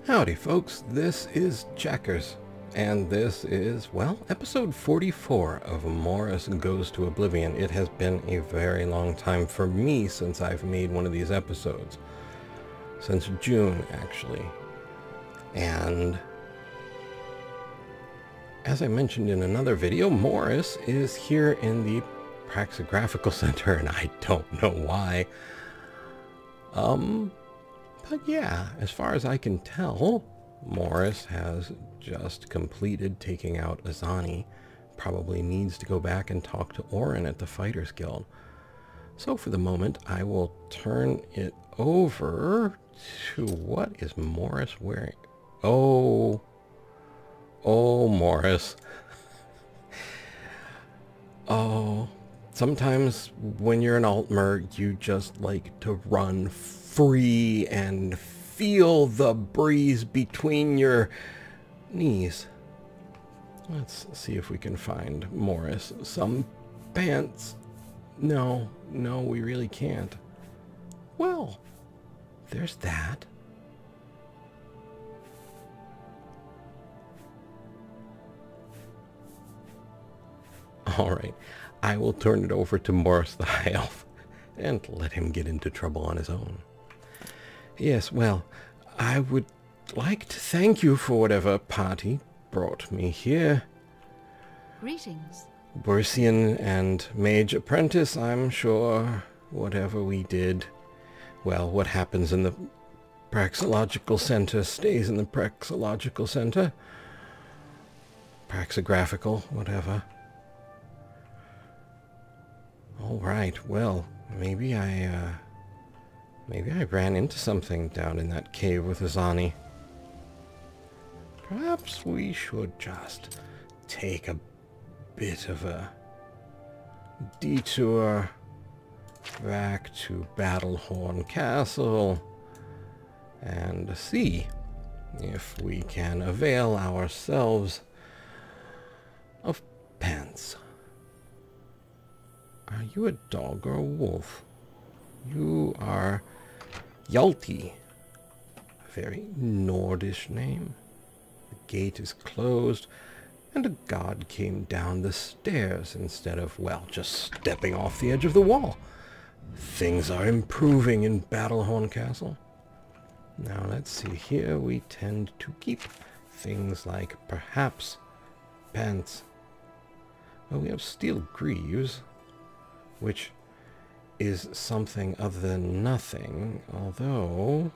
Howdy folks, this is Checkers, and this is, well, episode 44 of Morous Goes to Oblivion. It has been a very long time for me since I've made one of these episodes. Since June, actually. And as I mentioned in another video, Morous is here in the Praxographical Center, and I don't know why. But yeah, as far as I can tell, Morous has just completed taking out Azani. Probably needs to go back and talk to Orin at the Fighters Guild. So for the moment, I will turn it over to what is Morous wearing? Oh, Morous. Oh, sometimes when you're an Altmer, you just like to run free and feel the breeze between your knees. Let's see if we can find Morous some pants. No, we really can't. Well, there's that. All right, I will turn it over to Morous the High Elf and let him get into trouble on his own. Yes, well, I would like to thank you for whatever party brought me here. Greetings. Bursian and Mage Apprentice, I'm sure. Whatever we did, well, what happens in the Praxological Center stays in the Praxological Center. Praxographical, whatever. All right, well, maybe I ran into something down in that cave with Azani. Perhaps we should just take a bit of a detour back to Battlehorn Castle and see if we can avail ourselves of pants. Are you a dog or a wolf? You are Hjalti. A very Nordish name. The gate is closed, and a god came down the stairs instead of, well, just stepping off the edge of the wall. Things are improving in Battlehorn Castle. Now, let's see here. We tend to keep things like, perhaps, pants. Well, we have steel greaves, which is something other than nothing, although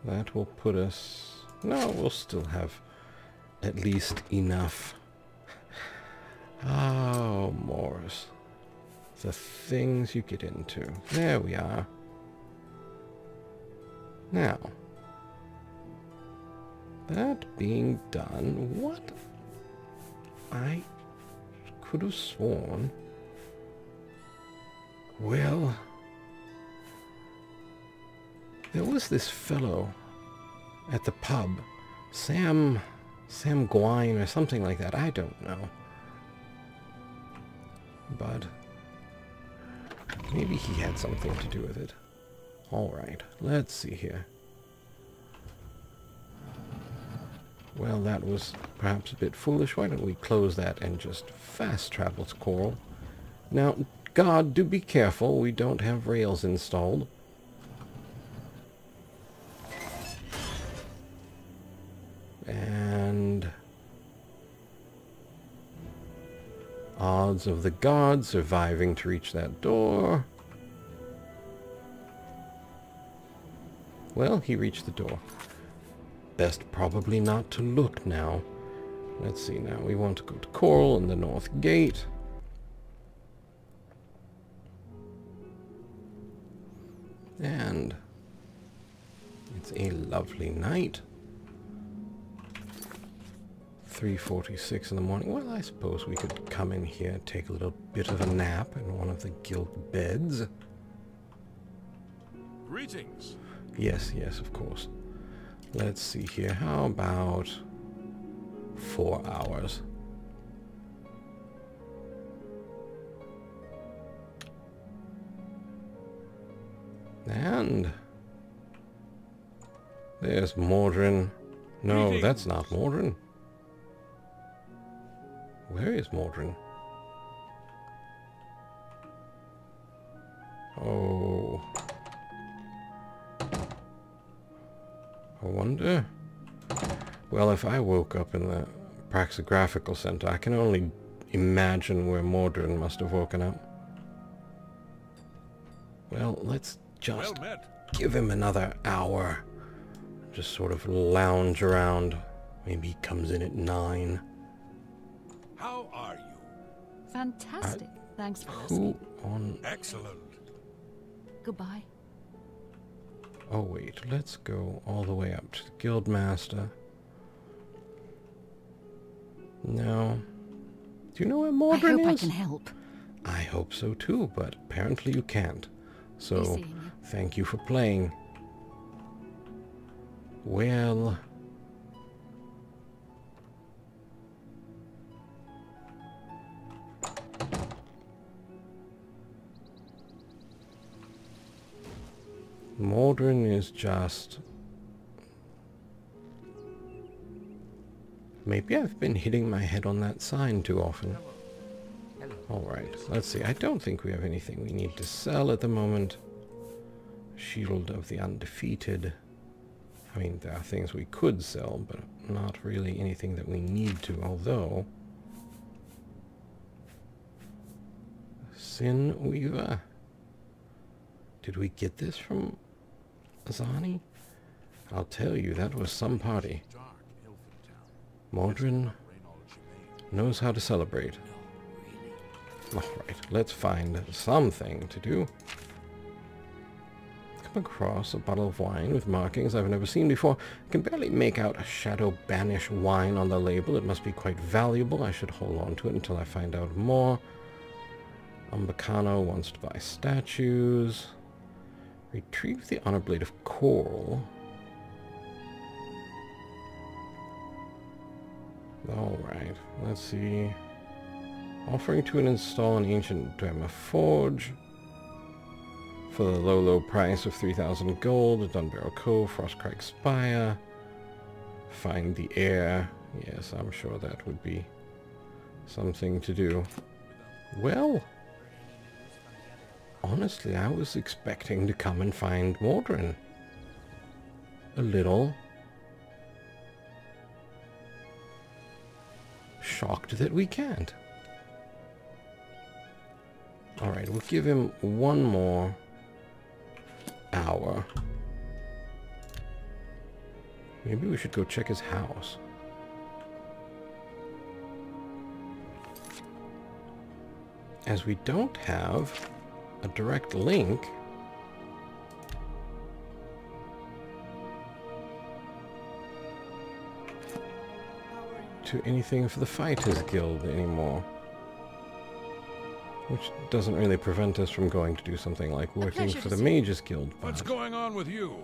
that will put us... No, we'll still have at least enough. Oh, Morous. The things you get into. There we are. Now, that being done, what? I could have sworn... Well, there was this fellow at the pub, Sam Gwine or something like that. I don't know. But maybe he had something to do with it. All right, let's see here. Well, that was perhaps a bit foolish. Why don't we close that and just fast travel to Coral? Now, God, do be careful. We don't have rails installed. And odds of the god surviving to reach that door. Well, he reached the door. Best probably not to look now. Let's see now. We want to go to Coral and the North Gate. And it's a lovely night. 3:46 in the morning. Well, I suppose we could come in here, take a little bit of a nap in one of the guild beds. Greetings. Yes, of course. Let's see here. How about 4 hours? And There's Mordrin. No, Greetings. that's not Mordrin. Where is Mordrin? Oh. I wonder. Well, if I woke up in the Praxographical Center, I can only imagine where Mordrin must have woken up. Well, let's just Well met. give him another hour. Just sort of lounge around. Maybe he comes in at 9. How are you? Fantastic. Thanks for Who asking. on... Excellent. Goodbye. Oh wait, let's go all the way up to the Guildmaster. Now, do you know where I Mordrin hope I is? can help. I hope so too, but apparently you can't. Be So, seeing you. thank you for playing. Well... Mordrin is just... Maybe I've been hitting my head on that sign too often. Alright, let's see. I don't think we have anything we need to sell at the moment. Shield of the Undefeated. I mean, there are things we could sell, but not really anything that we need to, although... Sin Weaver. Did we get this from Azani? I'll tell you, that was some party. Mordrin knows how to celebrate. Alright, let's find something to do. Come across a bottle of wine with markings I've never seen before. I can barely make out a Shadow Banish wine on the label. It must be quite valuable. I should hold on to it until I find out more. Umbacano wants to buy statues. Retrieve the honor blade of coral. Alright, let's see. Offering to install an ancient Dwemer forge for the low price of 3,000 gold at Dunbarrow Cove, Frostcrag Spire. Find the heir. Yes, I'm sure that would be something to do. Well, honestly, I was expecting to come and find Mordrin. A little shocked that we can't. Alright, we'll give him one more hour. Maybe we should go check his house. As we don't have a direct link to anything for the Fighters Guild anymore. Which doesn't really prevent us from going to do something like working pleasure for to the see you. Mages Guild. What's but- going on with you?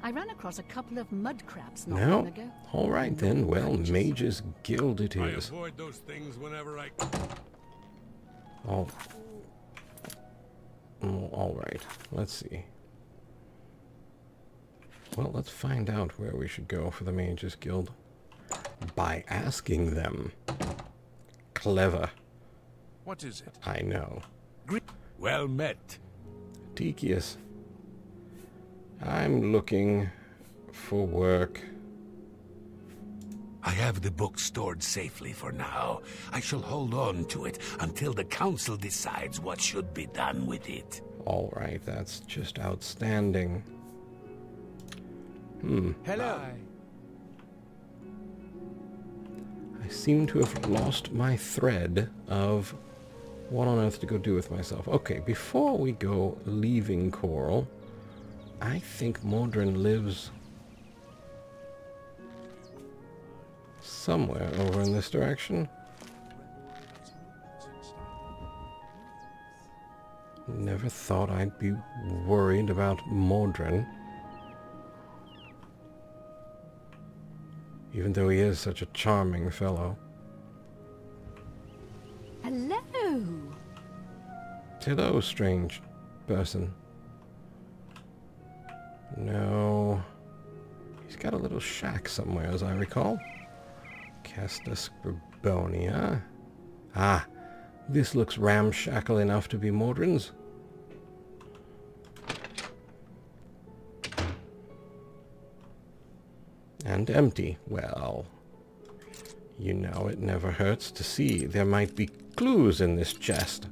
I ran across a couple of mud crabs not long No? ago. Alright then, well, Righteous. Mages Guild it I is. avoid those things whenever I... Oh. Alright, let's see. Well, let's find out where we should go for the Mages Guild. By asking them. Clever, What is it? I know. Well met. Decius. I'm looking for work. I have the book stored safely for now. I shall hold on to it until the council decides what should be done with it. Alright, that's just outstanding. Hello. I seem to have lost my thread of what on earth to go do with myself. Okay, before we go leaving Coral, I think Mordrin lives somewhere over in this direction. Never thought I'd be worried about Mordrin. Even though he is such a charming fellow. Hello. Hello, strange person. No. He's got a little shack somewhere, as I recall. Casta Scribonia. Ah, this looks ramshackle enough to be Mordrin's. And empty. Well, you know it never hurts to see. There might be clues in this chest.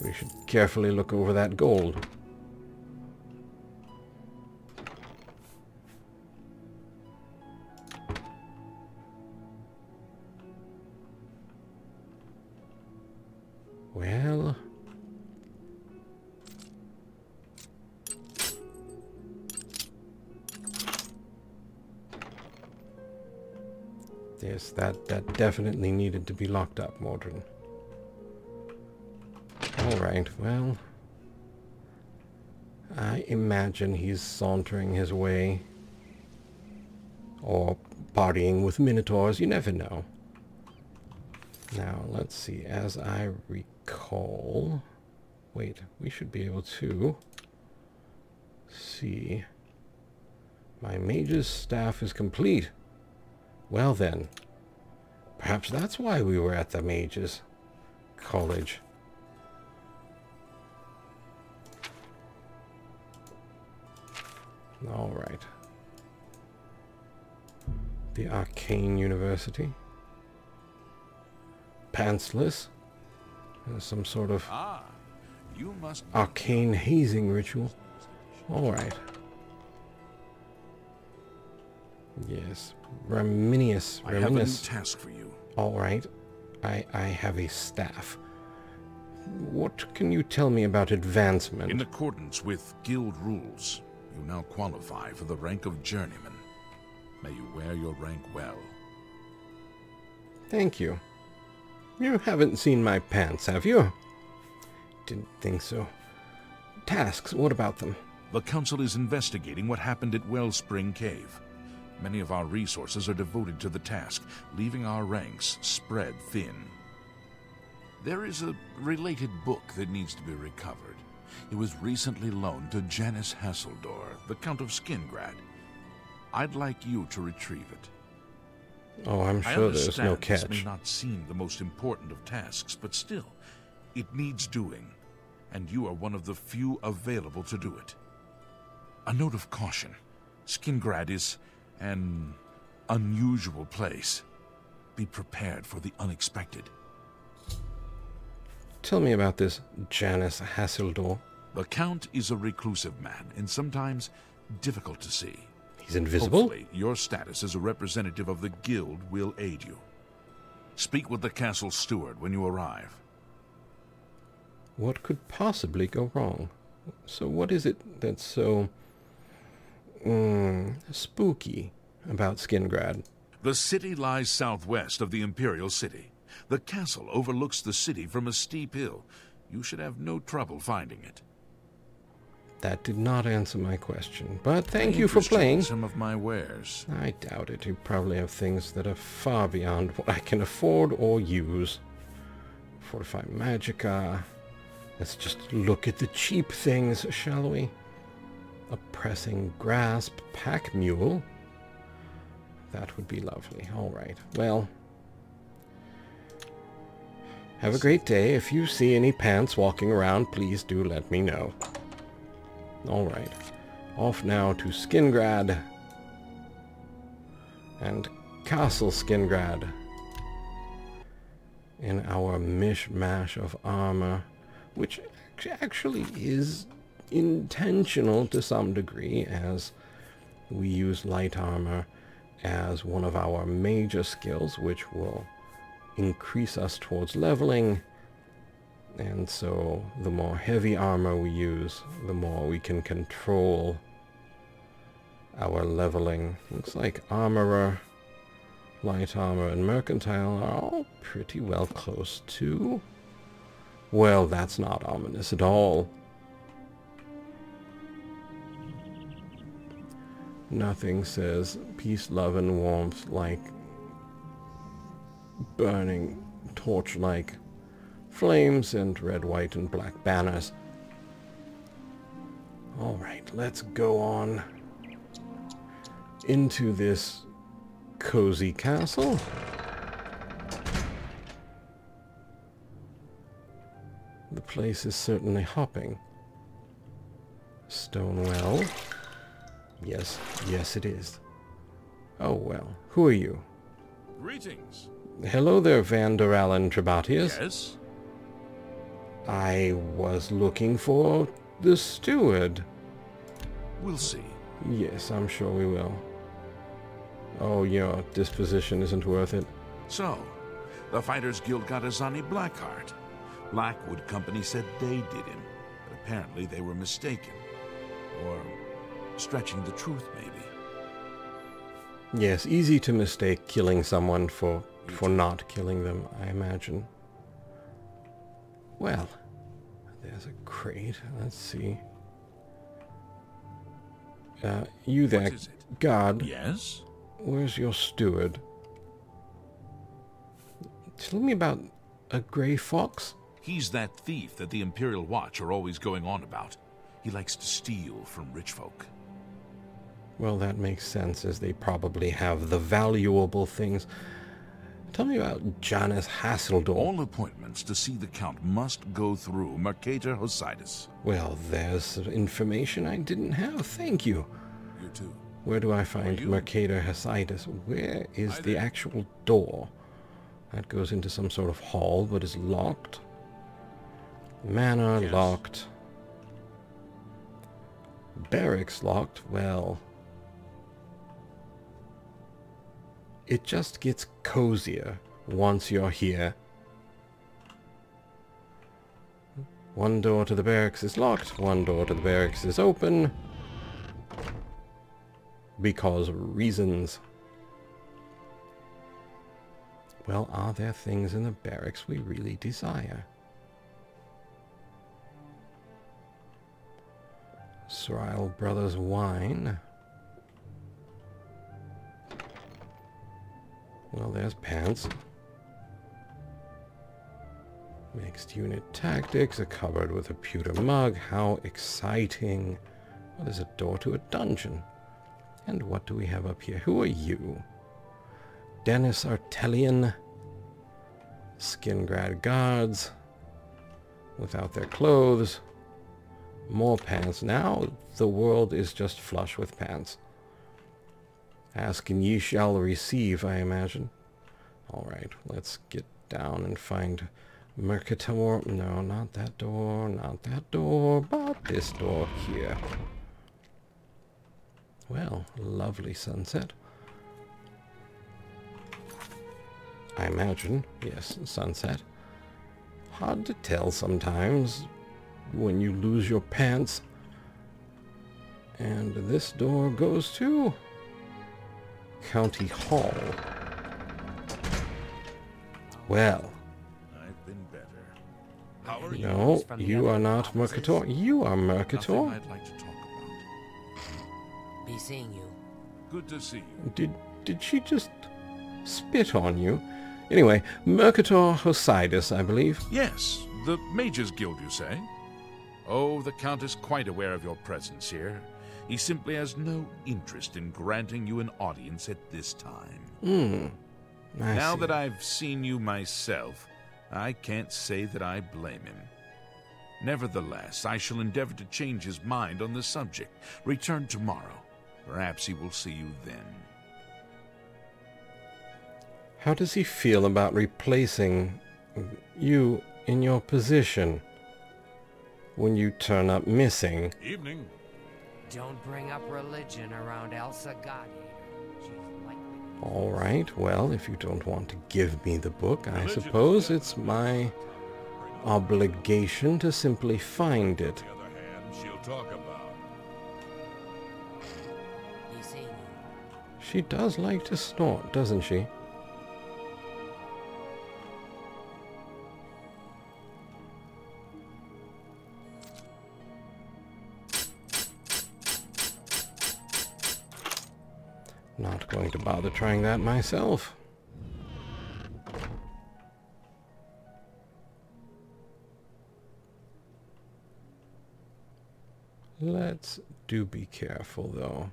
We should carefully look over that gold. Well... yes, that definitely needed to be locked up, Mordrin. Alright, well... I imagine he's sauntering his way. Or partying with minotaurs, you never know. Now, let's see, as I recall... Wait, we should be able to... see... My mage's staff is complete. Well then, perhaps that's why we were at the mage's college. All right. The Arcane University. Pantsless. Some sort of You must arcane hazing ritual. All right. Yes. Raminius. I have a new task for you. All right. I have a staff. What can you tell me about advancement? In accordance with guild rules, you now qualify for the rank of journeyman. May you wear your rank well. Thank you. You haven't seen my pants, have you? Didn't think so. Tasks, what about them? The Council is investigating what happened at Wellspring Cave. Many of our resources are devoted to the task, leaving our ranks spread thin. There is a related book that needs to be recovered. It was recently loaned to Janice Hasseldor, the Count of Skingrad. I'd like you to retrieve it. Oh, I'm sure there's no catch. This may not seem the most important of tasks, but still, it needs doing, and you are one of the few available to do it. A note of caution. Skingrad is an unusual place. Be prepared for the unexpected. Tell me about this Janice Hasseldor. The Count is a reclusive man, and sometimes difficult to see. He's invisible? Hopefully, your status as a representative of the guild will aid you. Speak with the castle steward when you arrive. What could possibly go wrong? So what is it that's so... spooky about Skingrad? The city lies southwest of the Imperial City. The castle overlooks the city from a steep hill. You should have no trouble finding it. That did not answer my question, but thank you for playing. Some of my wares. I doubt it. You probably have things that are far beyond what I can afford or use. Fortify Magicka. Let's just look at the cheap things, shall we? A pressing grasp pack mule. That would be lovely. All right. Well, have a great day. If you see any pants walking around, please do let me know. All right. Off now to Skingrad and Castle Skingrad in our mishmash of armor, which actually is intentional to some degree, as we use light armor as one of our major skills, which will increase us towards leveling. And so the more heavy armor we use, the more we can control our leveling. Looks like armorer, light armor, and mercantile are all pretty well close to. Well, that's not ominous at all. Nothing says peace, love, and warmth like burning torch-like flames and red, white, and black banners. Alright, let's go on into this cozy castle. The place is certainly hopping. Stone well. Yes, yes it is. Oh well, who are you? Greetings. Hello there, Vander Allen Trebatius. Yes? I was looking for the steward. We'll see. Yes, I'm sure we will. Oh, your disposition isn't worth it. So, the Fighters Guild got Azani Blackheart. Blackwood Company said they did him, but apparently they were mistaken. Or stretching the truth, maybe. Yes, easy to mistake killing someone for not killing them, I imagine. Well, there's a crate. Let's see. You there, What is it? guard. Yes? Where's your steward? Tell me about a gray fox? He's that thief that the Imperial Watch are always going on about. He likes to steal from rich folk. Well, that makes sense, as they probably have the valuable things. Tell me about Janus Hasseldorf. All appointments to see the Count must go through Mercator Hosidus. Well, there's information I didn't have. Thank you. You too. Where do I find Mercator Hosidus? Where is the actual door? That goes into some sort of hall, but is locked. Manor locked. Barracks locked. Well, it just gets cozier once you're here. One door to the barracks is locked. One door to the barracks is open. Because reasons. Well, are there things in the barracks we really desire? Srile Brothers wine. Well, there's pants. Mixed unit tactics, a cupboard with a pewter mug. How exciting. Well, there's a door to a dungeon. And what do we have up here? Who are you? Dennis Artelian. Skingrad guards. Without their clothes. More pants. Now the world is just flush with pants. Ask and ye shall receive, I imagine. Alright, let's get down and find Mercator. No, not that door, not that door, but this door here. Well, lovely sunset. I imagine, yes, sunset. Hard to tell sometimes when you lose your pants. And this door goes to County Hall. Well. I've been better. How are you? No, you are not Mercator. You are Mercator. Nothing I'd like to talk about. Be seeing you. Good to see you. Did she just spit on you? Anyway, Mercator Hosidus, I believe. Yes, the Mages Guild, you say? Oh, the Count is quite aware of your presence here. He simply has no interest in granting you an audience at this time. Now that I've seen you myself, I can't say that I blame him. Nevertheless, I shall endeavor to change his mind on the subject. Return tomorrow. Perhaps he will see you then. How does he feel about replacing you in your position when you turn up missing? Evening. Don't bring up religion around Elsa Godhater. She's likely. All right, well, if you don't want to give me the book, I suppose it's my obligation to simply find it. On the other hand, she'll talk about. Be seeing you. She does like to snort, doesn't she? Not going to bother trying that myself. Let's do be careful, though.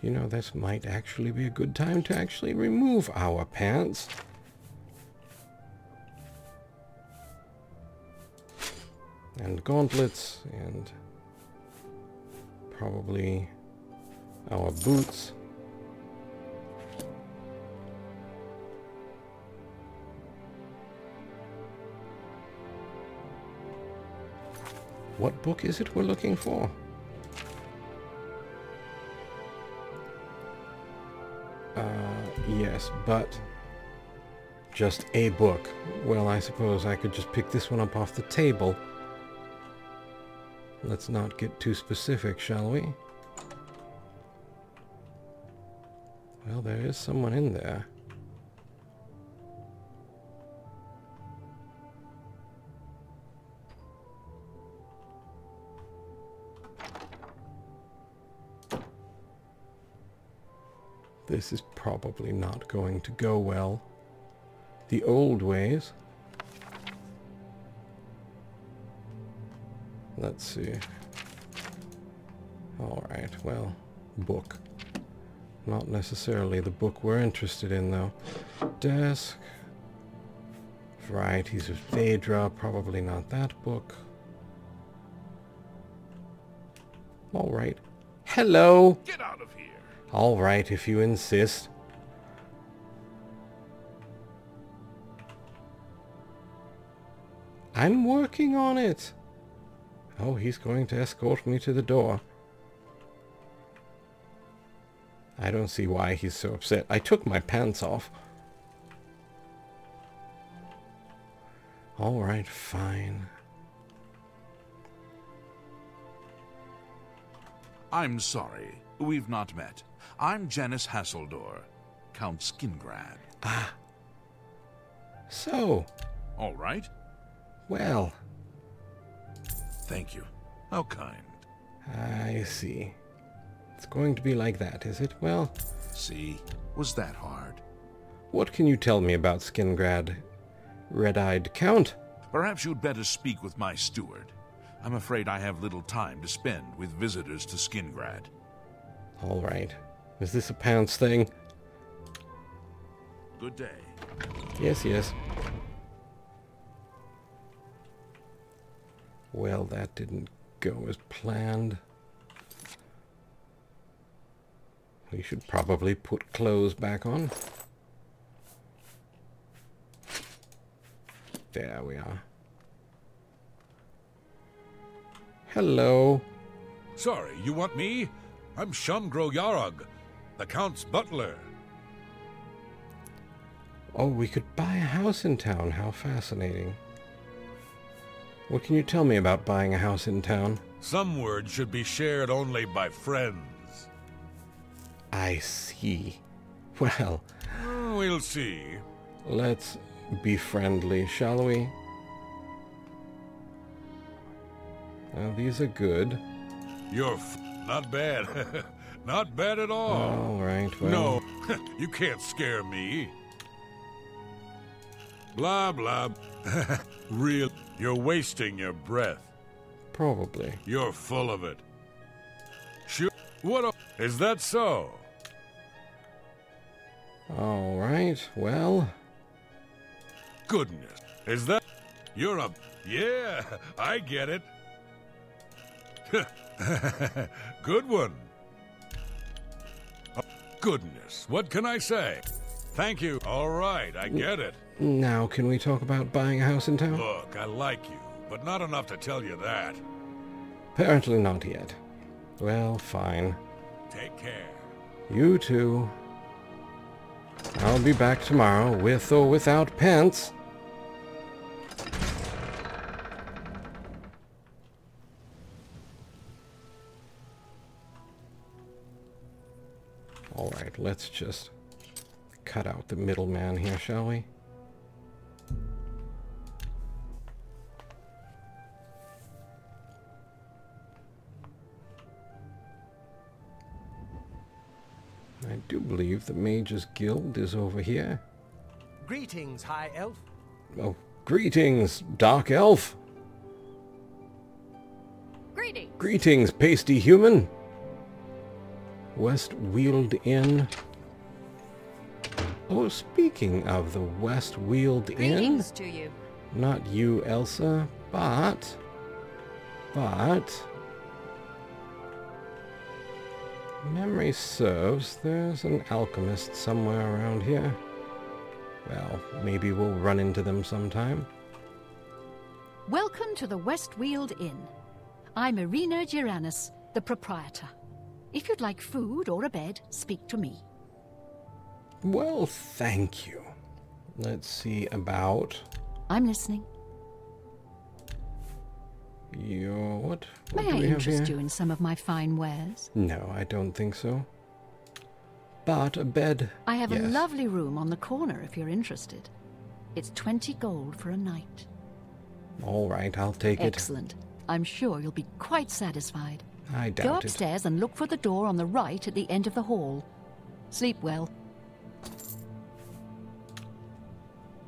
You know, this might actually be a good time to actually remove our pants. And gauntlets, and probably our boots. What book is it we're looking for? Yes, but just a book. Well, I suppose I could just pick this one up off the table. Let's not get too specific, shall we? Well, there is someone in there. This is probably not going to go well. The old ways. Let's see. Alright, well, book. Not necessarily the book we're interested in, though. Desk. Varieties of Phaedra. Probably not that book. Alright. Hello! Get out of here! Alright, if you insist. I'm working on it. Oh, he's going to escort me to the door. I don't see why he's so upset. I took my pants off. Alright, fine. I'm sorry, we've not met. I'm Janice Hasseldor, Count Skingrad. Ah. So. All right. Well. Thank you. How kind. I see. It's going to be like that, is it? Well. See? Was that hard? What can you tell me about Skingrad, Red-Eyed Count? Perhaps you'd better speak with my steward. I'm afraid I have little time to spend with visitors to Skingrad. All right. Is this a pants thing? Good day. Yes, yes. Well, that didn't go as planned. We should probably put clothes back on. There we are. Hello. Sorry, you want me? I'm Shamgro Yarog, the Count's butler. Oh, we could buy a house in town. How fascinating. What can you tell me about buying a house in town? Some words should be shared only by friends. I see. Well, We'll see. let's be friendly, shall we? Now, these are good. You're not bad. Not bad at all. All right, well... No, you can't scare me. Blah, blah. Real. You're wasting your breath. Probably. You're full of it. Sure. What is that so? All right, well... Goodness. Is that... You're a... Yeah, I get it. Good one. Oh, goodness, what can I say? Thank you. All right, I get it. Now, can we talk about buying a house in town? Look, I like you, but not enough to tell you that. Apparently not yet. Well, fine. Take care. You too. I'll be back tomorrow, with or without pants. Alright, let's just cut out the middleman here, shall we? I do believe the Mage's Guild is over here. Greetings, High Elf. Oh, greetings, Dark Elf. Greetings. Greetings, pasty human. West Weald Inn. Oh, speaking of the West Weald Inn, Greetings to you. not you, Elsa, but memory serves, there's an alchemist somewhere around here. Well, maybe we'll run into them sometime. Welcome to the West Weald Inn. I'm Irina Giranus, the proprietor. If you'd like food or a bed, speak to me. Well, thank you. Let's see about I'm listening. your... What May do I we have interest here? you in some of my fine wares? No, I don't think so. But a bed, I have yes. a lovely room on the corner if you're interested. It's 20 gold for a night. All right, I'll take it. Excellent. I'm sure you'll be quite satisfied. I Go doubt it. upstairs and look for the door on the right at the end of the hall. Sleep well.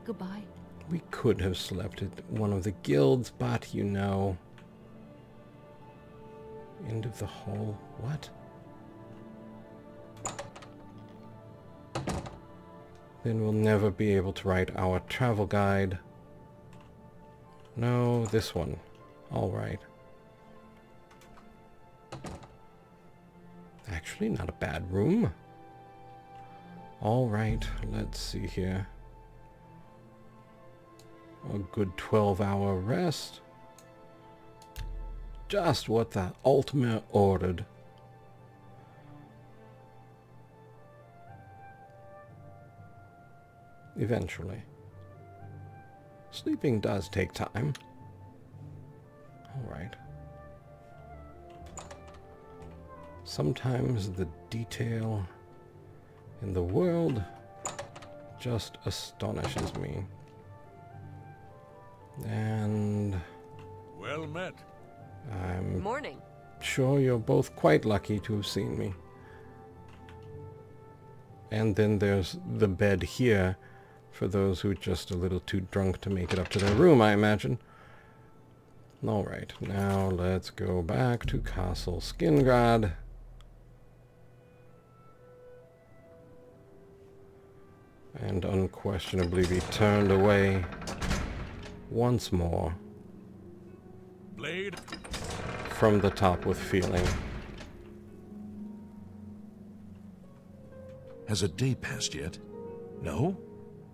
Goodbye. We could have slept at one of the guilds, but you know... End of the hall. What? Then we'll never be able to write our travel guide. No, this one. All right. Actually, not a bad room. All right, let's see here. A good 12-hour rest. Just what the Ultima ordered. Eventually. Sleeping does take time. All right. Sometimes the detail in the world just astonishes me. And Well met. I'm Morning. sure you're both quite lucky to have seen me. And then there's the bed here for those who are just a little too drunk to make it up to their room, I imagine. Alright, now let's go back to Castle Skingrad. And unquestionably be turned away once more Blade. from the top with feeling. Has a day passed yet? No?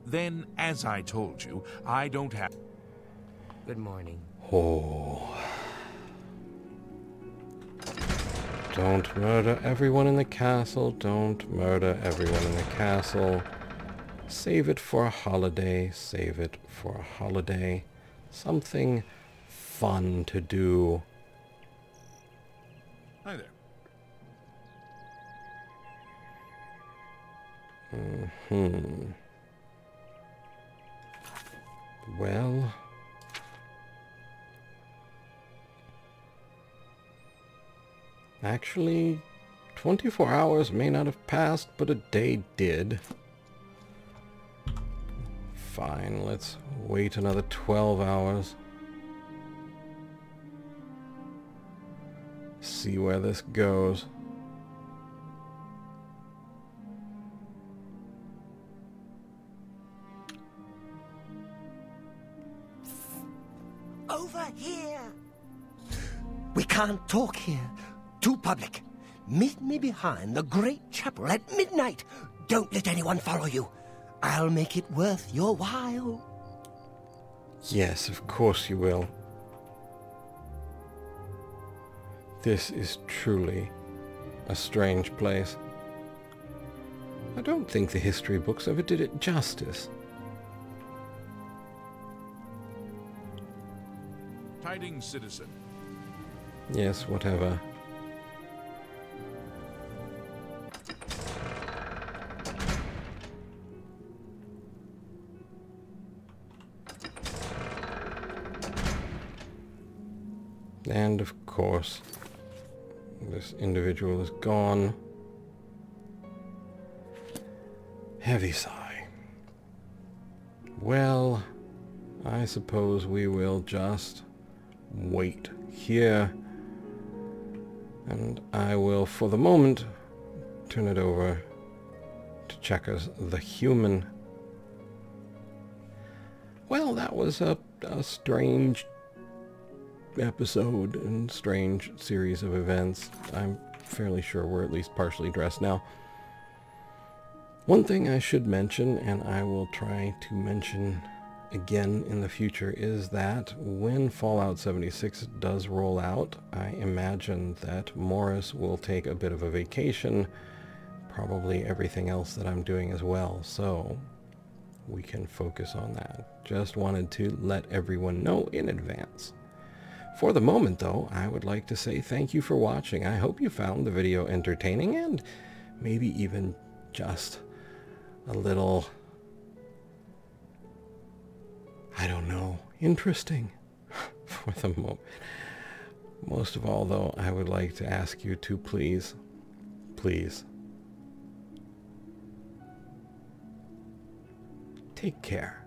Then, as I told you, I don't have... Good morning. Oh. Don't murder everyone in the castle. Don't murder everyone in the castle. Save it for a holiday. Save it for a holiday. Something fun to do. Hi there. Well... Actually, 24 hours may not have passed, but a day did. Fine, let's wait another 12 hours. See where this goes. Over here! We can't talk here. Too public. Meet me behind the great chapel at midnight. Don't let anyone follow you. I'll make it worth your while. Yes, of course you will. This is truly a strange place. I don't think the history books ever did it justice. Tidings, citizen. Yes, whatever. And of course, this individual is gone. Heavy sigh. Well, I suppose we will just wait here. And I will, for the moment, turn it over to Checkers the Human. Well, that was a strange episode and strange series of events. I'm fairly sure we're at least partially dressed now. One thing I should mention, and I will try to mention again in the future, is that when Fallout 76 does roll out, I imagine that Morous will take a bit of a vacation, probably everything else that I'm doing as well, so we can focus on that. Just wanted to let everyone know in advance. For the moment, though, I would like to say thank you for watching. I hope you found the video entertaining and maybe even just a little, I don't know, interesting for the moment. Most of all, though, I would like to ask you to please take care.